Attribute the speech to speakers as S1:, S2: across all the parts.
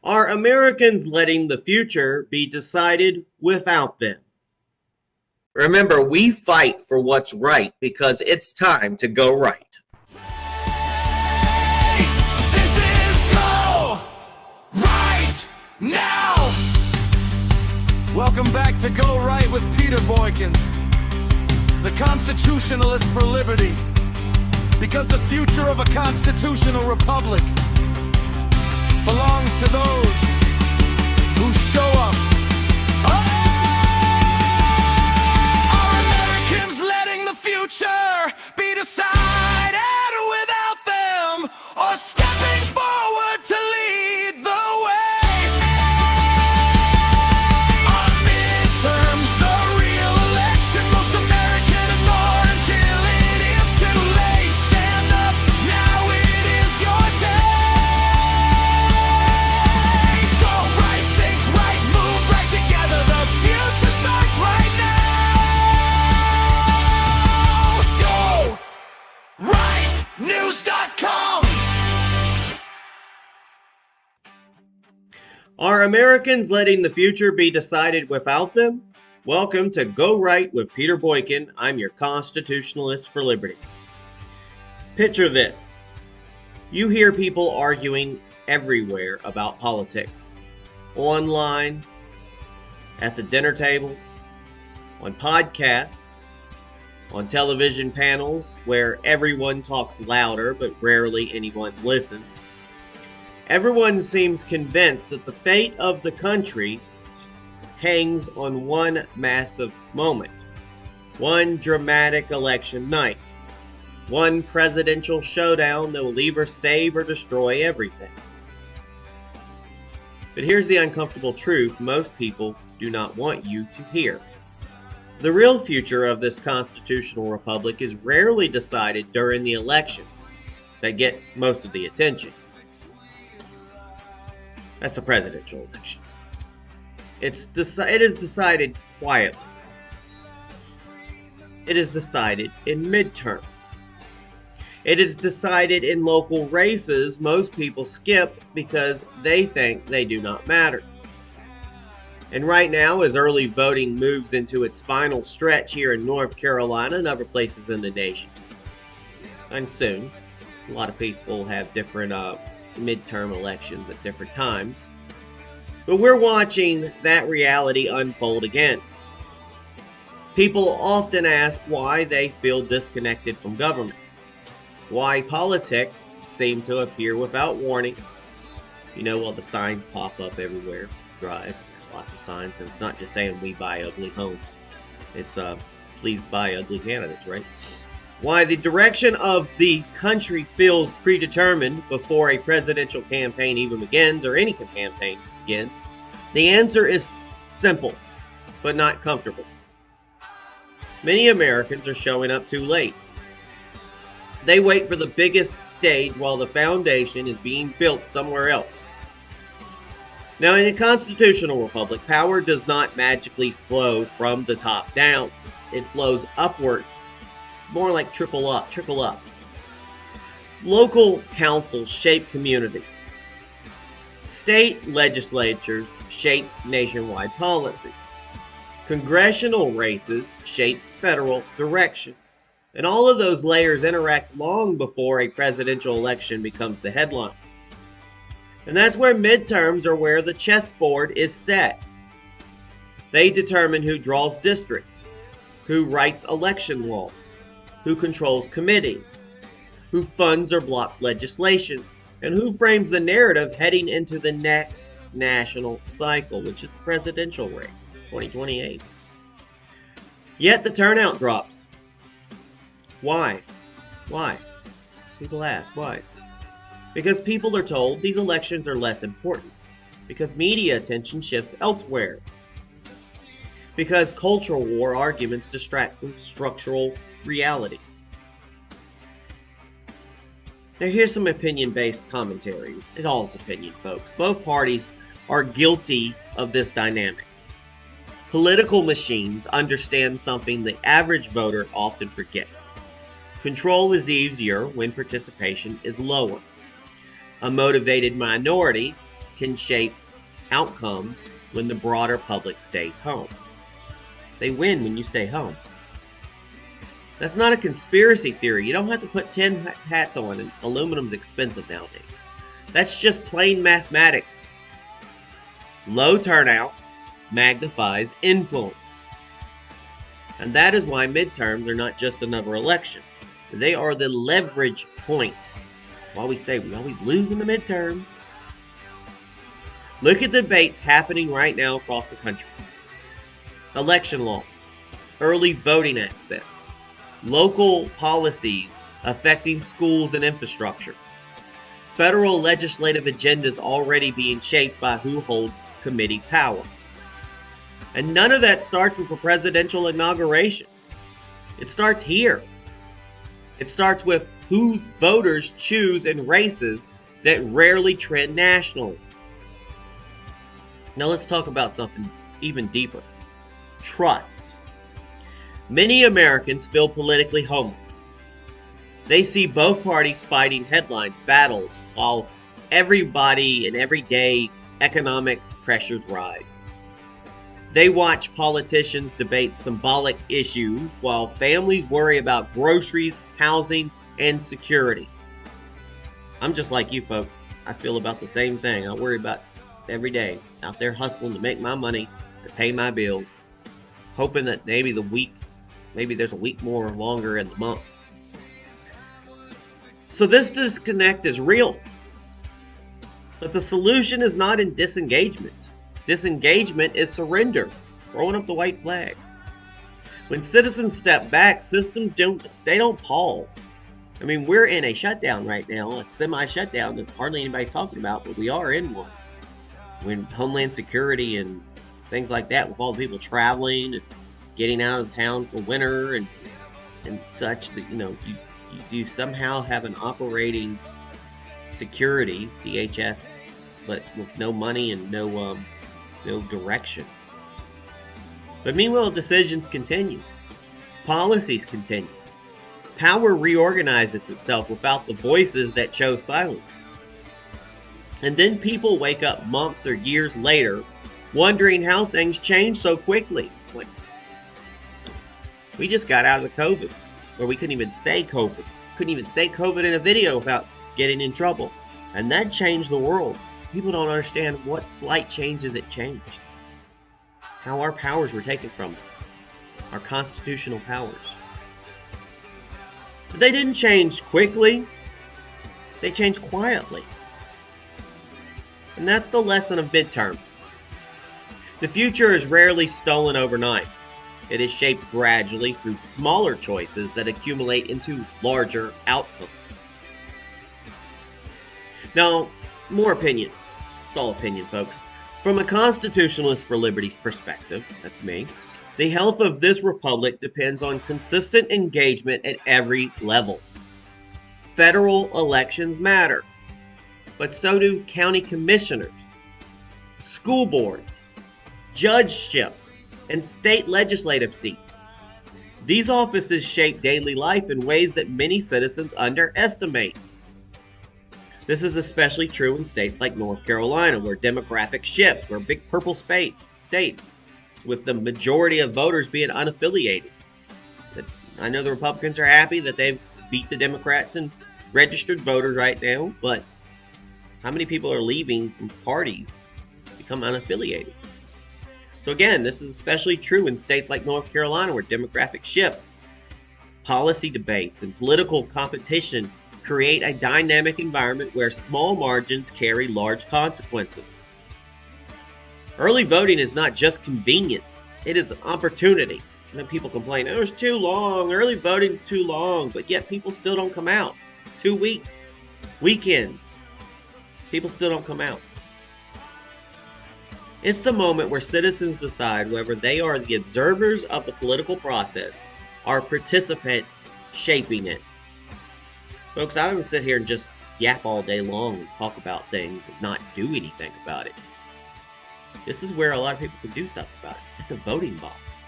S1: Are Americans letting the future be decided without them?
S2: Remember, we fight for what's right because it's time to go right.
S3: This is Go Right Now. Welcome back to Go Right with Peter Boykin, the Constitutionalist for liberty. Because the future of a constitutional republic belongs to those who show up. Are Americans letting the future be decided without them, or stepping forward to lead the way? On midterms, the real election, most Americans ignore until it is too late. Stand up, now it is your day. Go right, think right, move right together. The future starts right now. GoRightNews.com.
S1: Are Americans letting the future be decided without them? Welcome to Go Right with Peter Boykin. I'm your Constitutionalist for liberty. Picture this. You hear people arguing everywhere about politics. Online, at the dinner tables, on podcasts, on television panels where everyone talks louder but rarely anyone listens. Everyone seems convinced that the fate of the country hangs on one massive moment, one dramatic election night, one presidential showdown that will either save or destroy everything. But here's the uncomfortable truth most people do not want you to hear. The real future of this constitutional republic is rarely decided during the elections that get most of the attention. That's the presidential elections. It is decided quietly. It is decided in midterms. It is decided in local races most people skip because they think they do not matter. And right now, as early voting moves into its final stretch here in North Carolina and other places in the nation, and soon, a lot of people have different midterm elections at different times. But we're watching that reality unfold again. People often ask why they feel disconnected from government, why politics seem to appear without warning. You know, well, the signs pop up everywhere. Drive, there's lots of signs, and it's not just saying we buy ugly homes. It's please buy ugly candidates, right? Why the direction of the country feels predetermined before a presidential campaign even begins, or any campaign begins. The answer is simple, but not comfortable. Many Americans are showing up too late. They wait for the biggest stage while the foundation is being built somewhere else. Now, in a constitutional republic, power does not magically flow from the top down. It flows upwards. It's more like trickle up. Local councils shape communities. State legislatures shape nationwide policy. Congressional races shape federal direction. And all of those layers interact long before a presidential election becomes the headline. And that's where midterms are where the chessboard is set. They determine who draws districts, who writes election laws, who controls committees, who funds or blocks legislation, and who frames the narrative heading into the next national cycle, which is the presidential race, 2028. Yet the turnout drops. Why? People ask, why? Because people are told these elections are less important. Because media attention shifts elsewhere. Because cultural war arguments distract from structural reality. Now here's some opinion-based commentary. It all is opinion, folks. Both parties are guilty of this dynamic. Political machines understand something the average voter often forgets. Control is easier when participation is lower. A motivated minority can shape outcomes when the broader public stays home. They win when you stay home. That's not a conspiracy theory. You don't have to put 10 hats on, and aluminum's expensive nowadays. That's just plain mathematics. Low turnout magnifies influence. And that is why midterms are not just another election. They are the leverage point. That's why we say we always lose in the midterms. Look at the debates happening right now across the country. Election laws, early voting access, local policies affecting schools and infrastructure, federal legislative agendas already being shaped by who holds committee power. And none of that starts with a presidential inauguration. It starts here. It starts with who voters choose in races that rarely trend nationally. Now let's talk about something even deeper. Trust. Many Americans feel politically homeless. They see both parties fighting headlines, battles, while everybody and everyday economic pressures rise. They watch politicians debate symbolic issues while families worry about groceries, housing, and security. I'm just like you folks. I feel about the same thing. I worry about every day out there hustling to make my money, to pay my bills, hoping that maybe there's a week more or longer in the month. So this disconnect is real. But the solution is not in disengagement. Disengagement is surrender, throwing up the white flag. When citizens step back, systems don't pause. I mean, we're in a shutdown right now, a semi-shutdown that hardly anybody's talking about, but we are in one. When Homeland Security and things like that, with all the people traveling and getting out of town for winter and such, that you somehow have an operating security, DHS, but with no money and no direction. But meanwhile, decisions continue. Policies continue. Power reorganizes itself without the voices that chose silence. And then people wake up months or years later wondering how things changed so quickly. Like, we just got out of the COVID, or we couldn't even say COVID. Couldn't even say COVID in a video without getting in trouble. And that changed the world. People don't understand what slight changes it changed. How our powers were taken from us. Our constitutional powers. But they didn't change quickly. They changed quietly. And that's the lesson of midterms. The future is rarely stolen overnight. It is shaped gradually through smaller choices that accumulate into larger outcomes. Now, more opinion. It's all opinion, folks. From a constitutionalist for liberty's perspective, that's me, the health of this republic depends on consistent engagement at every level. Federal elections matter, but so do county commissioners, school boards, judgeships, and state legislative seats. These offices shape daily life in ways that many citizens underestimate. This is especially true in states like North Carolina, where demographic shifts. We're a big purple state, with the majority of voters being unaffiliated. I know the Republicans are happy that they've beat the Democrats in registered voters right now, but how many people are leaving from parties to become unaffiliated? So again, this is especially true in states like North Carolina, where demographic shifts, policy debates, and political competition create a dynamic environment where small margins carry large consequences. Early voting is not just convenience, it is an opportunity. And then people complain, oh, it's too long, early voting is too long, but yet people still don't come out. 2 weeks, weekends, people still don't come out. It's the moment where citizens decide whether they are the observers of the political process or participants shaping it. Folks, I don't sit here and just yap all day long and talk about things and not do anything about it. This is where a lot of people can do stuff about it. At the voting box.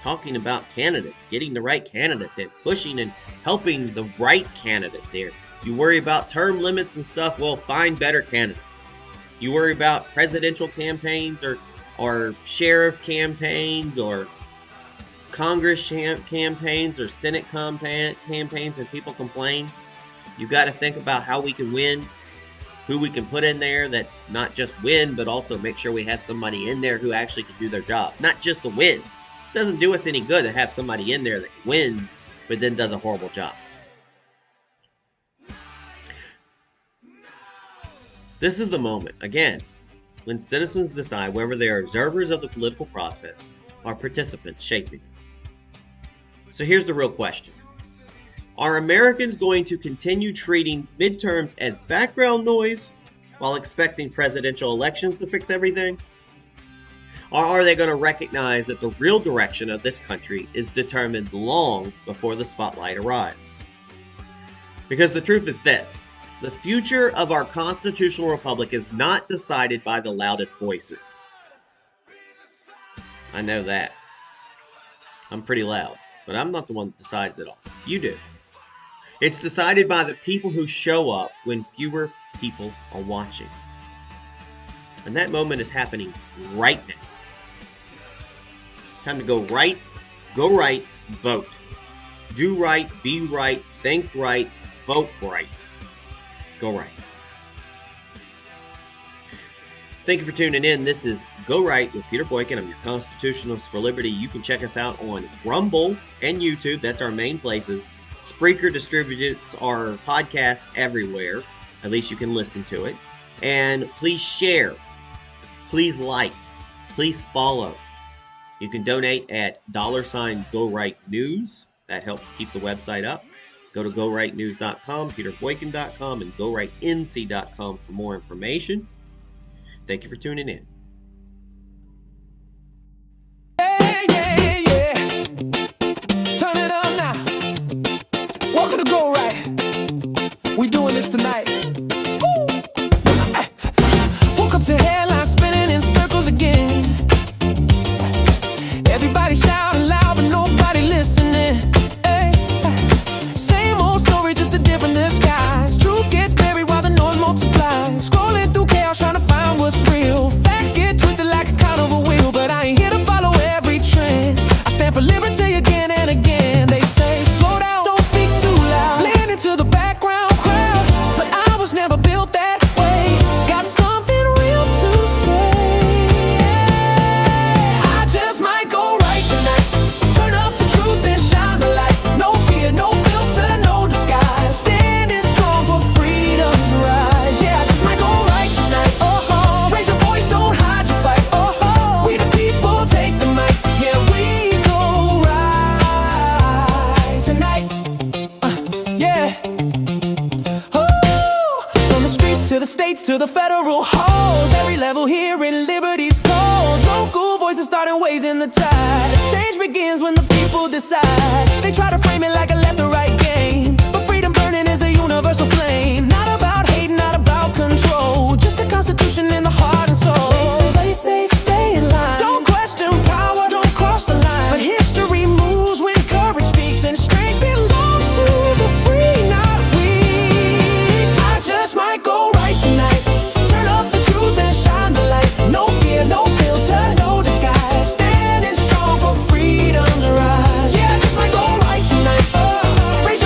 S1: Talking about candidates, getting the right candidates in, pushing and helping the right candidates here. You worry about term limits and stuff, well, find better candidates. You worry about presidential campaigns or sheriff campaigns or Congress campaigns or Senate campaigns, and people complain. You got to think about how we can win, who we can put in there that not just win, but also make sure we have somebody in there who actually can do their job. Not just to win. It doesn't do us any good to have somebody in there that wins, but then does a horrible job. This is the moment, again, when citizens decide whether they are observers of the political process or participants shaping it. So here's the real question. Are Americans going to continue treating midterms as background noise while expecting presidential elections to fix everything? Or are they going to recognize that the real direction of this country is determined long before the spotlight arrives? Because the truth is this: the future of our constitutional republic is not decided by the loudest voices. I know that. I'm pretty loud, but I'm not the one that decides it all. You do. It's decided by the people who show up when fewer people are watching. And that moment is happening right now. Time to go right, vote. Do right, be right, think right, vote right. Go right. Thank you for tuning in. This is Go Right with Peter Boykin. I'm your Constitutionalist for Liberty. You can check us out on Rumble and YouTube. That's our main places. Spreaker distributes our podcasts everywhere. At least you can listen to it. And please share. Please like. Please follow. You can donate at $GoRightNews. That helps keep the website up. Go to GoRightNews.com, PeterBoykin.com, and GoRightNC.com for more information. Thank you for tuning in.
S3: Yeah. Turn it up now. Welcome to Go Right. We doing this tonight. Woo. Woke up to headlines spinning in circles again. Everybody shouting loud, but nobody listening. Hey. Same old story, just a different disguise. Truth gets buried while the noise multiplies. Scrolling through chaos, trying to find what's real. Facts get twisted like a carnival wheel, but I ain't here to follow every trend. I stand for liberty again and again. They say, slow down, don't speak too loud. Blend into the background crowd, but I was never built that way. Got something real to say. I just might go right tonight. Turn up the truth and shine the light. No fear, no filter, no disguise. Standing strong for freedom's rise. Yeah, I just might go right tonight. Oh, raise your voice, don't hide your fight. Oh, we the people take the mic. Yeah, we go right tonight. Yeah. Oh, from the streets to the states to the federal halls, every level here in liberty's cause. Local voices starting raising the tide. Change begins when the people decide. They try to frame it like a left or right game, but freedom burning is a universal flame. Not about hate, not about control, just a constitution in the heart and soul. Play safe, stay in line. Don't question power, don't cross the line. But history moves when courage speaks, and strength belongs to the free, not weak. I just might go right tonight. Turn up the truth and shine the light. No fear, no filter, no disguise. Standing strong for freedom's rise. Yeah, I just might go right tonight. Raise your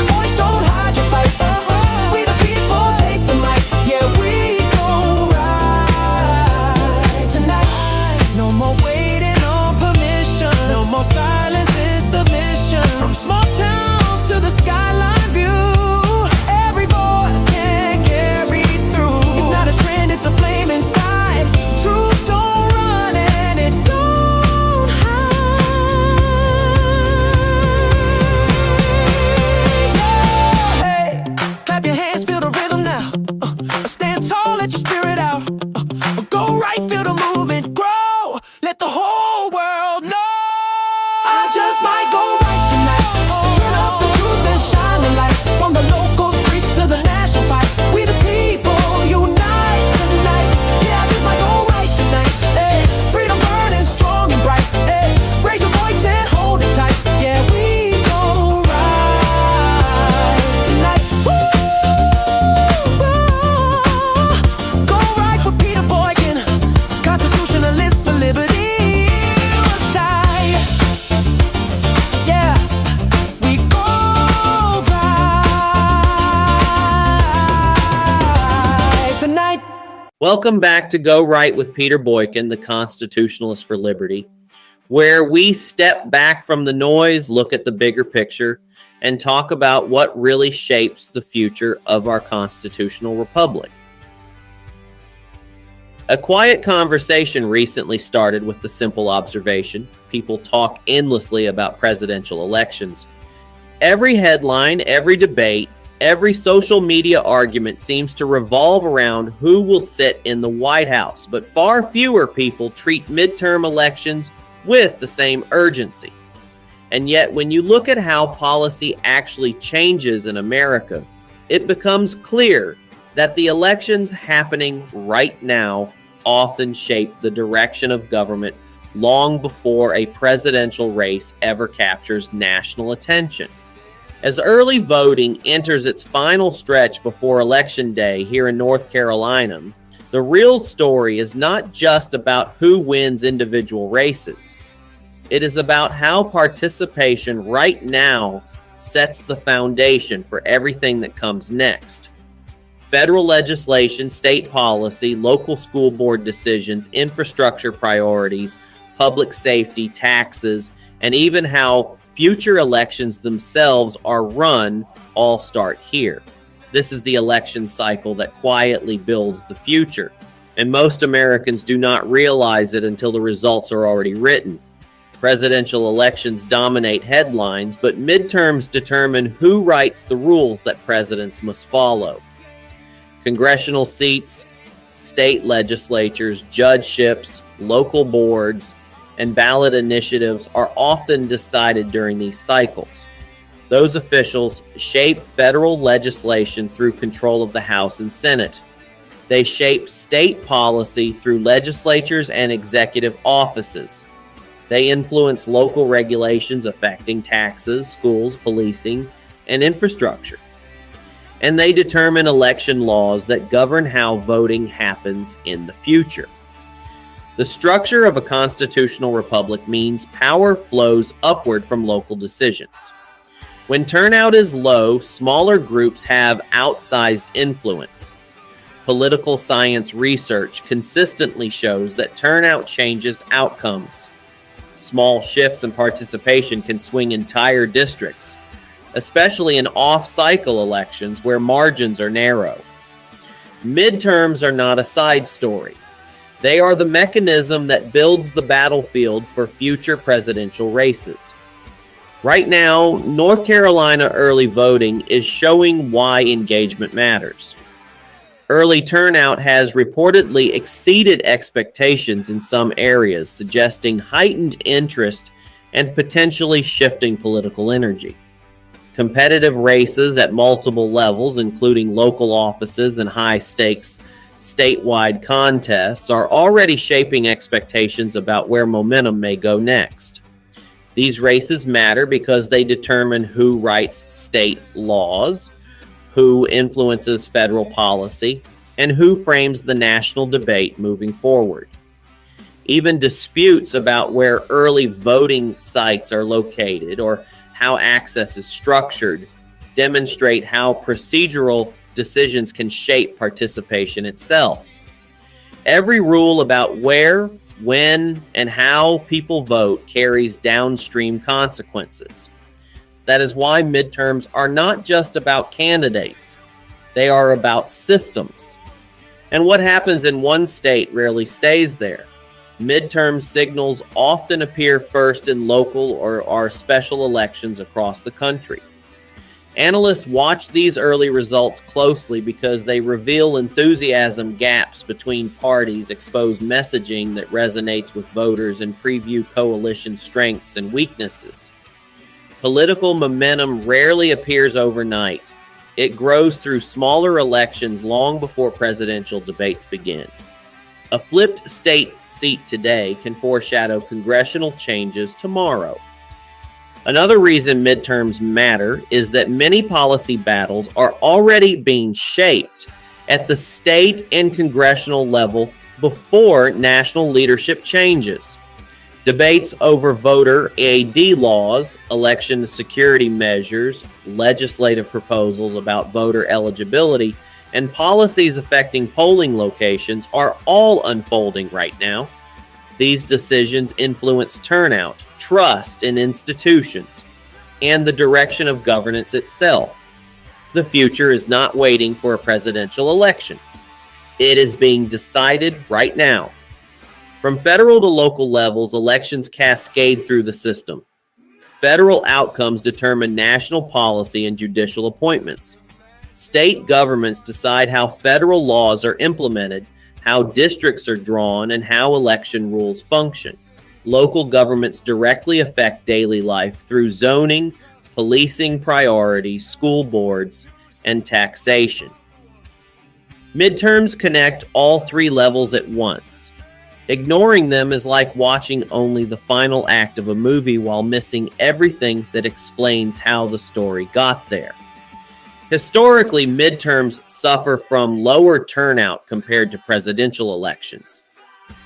S1: Welcome back to Go Right with Peter Boykin, the Constitutionalist for Liberty, where we step back from the noise, look at the bigger picture, and talk about what really shapes the future of our constitutional republic. A quiet conversation recently started with the simple observation: people talk endlessly about presidential elections. Every headline, every debate, every social media argument seems to revolve around who will sit in the White House, but far fewer people treat midterm elections with the same urgency. And yet, when you look at how policy actually changes in America, it becomes clear that the elections happening right now often shape the direction of government long before a presidential race ever captures national attention. As early voting enters its final stretch before Election Day here in North Carolina, the real story is not just about who wins individual races. It is about how participation right now sets the foundation for everything that comes next. Federal legislation, state policy, local school board decisions, infrastructure priorities, public safety, taxes, and even how future elections themselves are run all start here. This is the election cycle that quietly builds the future, and most Americans do not realize it until the results are already written. Presidential elections dominate headlines, but midterms determine who writes the rules that presidents must follow. Congressional seats, state legislatures, judgeships, local boards, and ballot initiatives are often decided during these cycles. Those officials shape federal legislation through control of the House and Senate. They shape state policy through legislatures and executive offices. They influence local regulations affecting taxes, schools, policing, and infrastructure. And they determine election laws that govern how voting happens in the future. The structure of a constitutional republic means power flows upward from local decisions. When turnout is low, smaller groups have outsized influence. Political science research consistently shows that turnout changes outcomes. Small shifts in participation can swing entire districts, especially in off-cycle elections where margins are narrow. Midterms are not a side story. They are the mechanism that builds the battlefield for future presidential races. Right now, North Carolina early voting is showing why engagement matters. Early turnout has reportedly exceeded expectations in some areas, suggesting heightened interest and potentially shifting political energy. Competitive races at multiple levels, including local offices and high-stakes statewide contests, are already shaping expectations about where momentum may go next. These races matter because they determine who writes state laws, who influences federal policy, and who frames the national debate moving forward. Even disputes about where early voting sites are located or how access is structured demonstrate how procedural decisions can shape participation itself. Every rule about where, when, and how people vote carries downstream consequences. That is why midterms are not just about candidates. They are about systems. And what happens in one state rarely stays there. Midterm signals often appear first in local or special elections across the country. Analysts watch these early results closely because they reveal enthusiasm gaps between parties, expose messaging that resonates with voters, and preview coalition strengths and weaknesses. Political momentum rarely appears overnight. It grows through smaller elections long before presidential debates begin. A flipped state seat today can foreshadow congressional changes tomorrow. Another reason midterms matter is that many policy battles are already being shaped at the state and congressional level before national leadership changes. Debates over voter ID laws, election security measures, legislative proposals about voter eligibility and policies affecting polling locations are all unfolding right now. These decisions influence turnout, trust in institutions, and the direction of governance itself. The future is not waiting for a presidential election. It is being decided right now. From federal to local levels, elections cascade through the system. Federal outcomes determine national policy and judicial appointments. State governments decide how federal laws are implemented, how districts are drawn, and how election rules function. Local governments directly affect daily life through zoning, policing priorities, school boards, and taxation. Midterms connect all three levels at once. Ignoring them is like watching only the final act of a movie while missing everything that explains how the story got there. Historically, midterms suffer from lower turnout compared to presidential elections.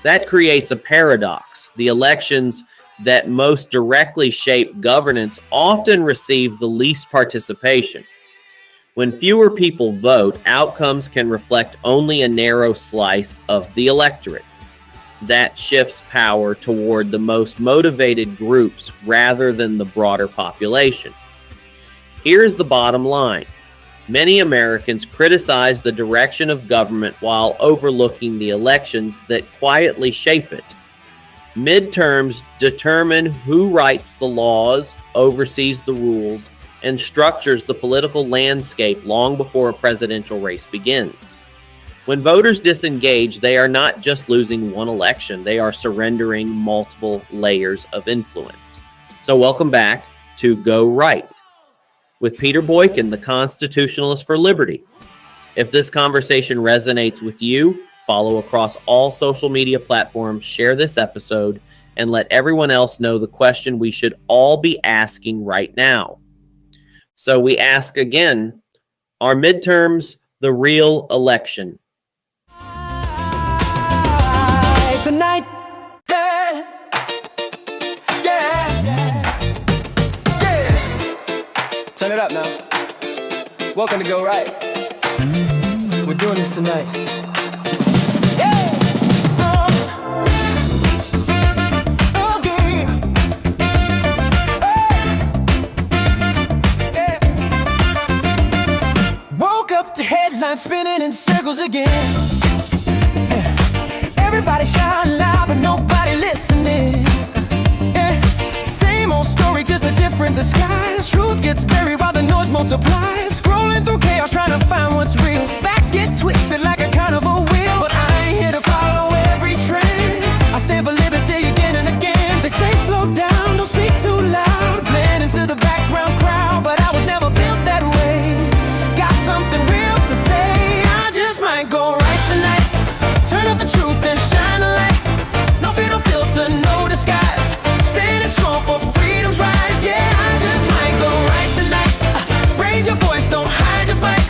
S1: That creates a paradox. The elections that most directly shape governance often receive the least participation. When fewer people vote, outcomes can reflect only a narrow slice of the electorate. That shifts power toward the most motivated groups rather than the broader population. Here's the bottom line. Many Americans criticize the direction of government while overlooking the elections that quietly shape it. Midterms determine who writes the laws, oversees the rules, and structures the political landscape long before a presidential race begins. When voters disengage, they are not just losing one election, they are surrendering multiple layers of influence. So welcome back to Go Right with Peter Boykin, the Constitutionalist for Liberty. If this conversation resonates with you, follow across all social media platforms, share this episode, and let everyone else know the question we should all be asking right now. So we ask again, are midterms the real election?
S3: Tonight, yeah, yeah, yeah. Turn it up now. Welcome to Go Right. We're doing this tonight. Woke up to headlines spinning in circles again. Everybody shouting loud, but nobody listening. Same old story, just a different disguise. Truth gets buried while the noise multiplies. Scrolling through chaos, trying to find what's real. Facts get twisted like a carnival wheel. But I ain't here to follow every trend. I stand for liberty again and again. They say slow down, don't speak too loud. Blend into the background crowd, but I was never built that way. Got something real to say. I just might go right tonight. Turn up the truth and shine a light. No fear, no filter, no disguise. Standing strong for freedom's rise. Yeah, I just might go right tonight. Raise your voice, don't hide your fight.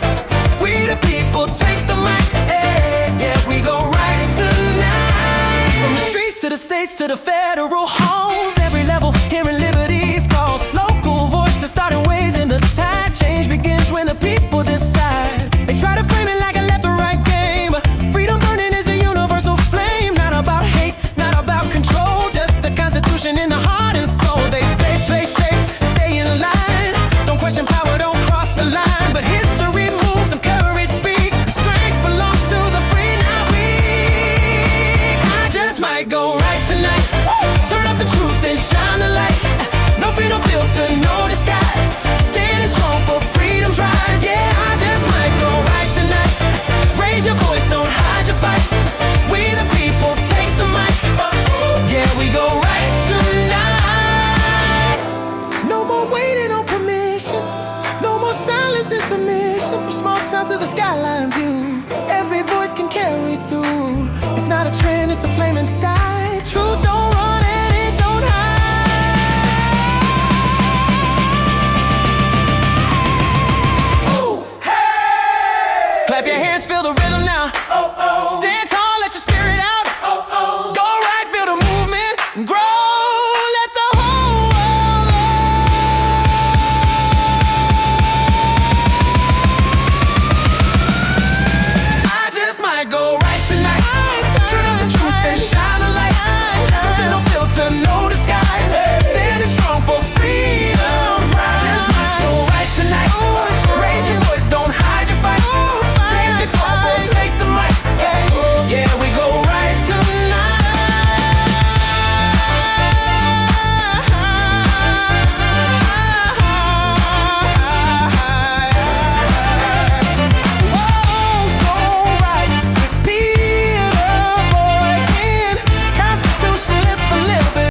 S3: We the people, take the mic. Hey, yeah, we go right tonight. From the streets to the states to the federal halls, every level hearing liberty's calls. Local voices starting ways in the tide. Change begins when the people decide. They try to frame it like a left or right game, but freedom burning is a universal flame. Not about hate, not about control, just a constitution in the heart and soul. They say play safe, stay in line. Don't question power, don't cross the line. But history moves and courage speaks. Strength belongs to the free, not weak. I just might go right tonight. Turn up the truth and shine the light. No fear, no filter, no disguise. Standing strong for freedom's rise. Yeah, I just might go right tonight. Raise your voice, don't hide your fight. We the people, take the mic. Yeah, we go right tonight. No more waiting on permission. No more silence and submission. From small towns to the skyline view, every voice can carry through. It's not a trend, it's a flame inside.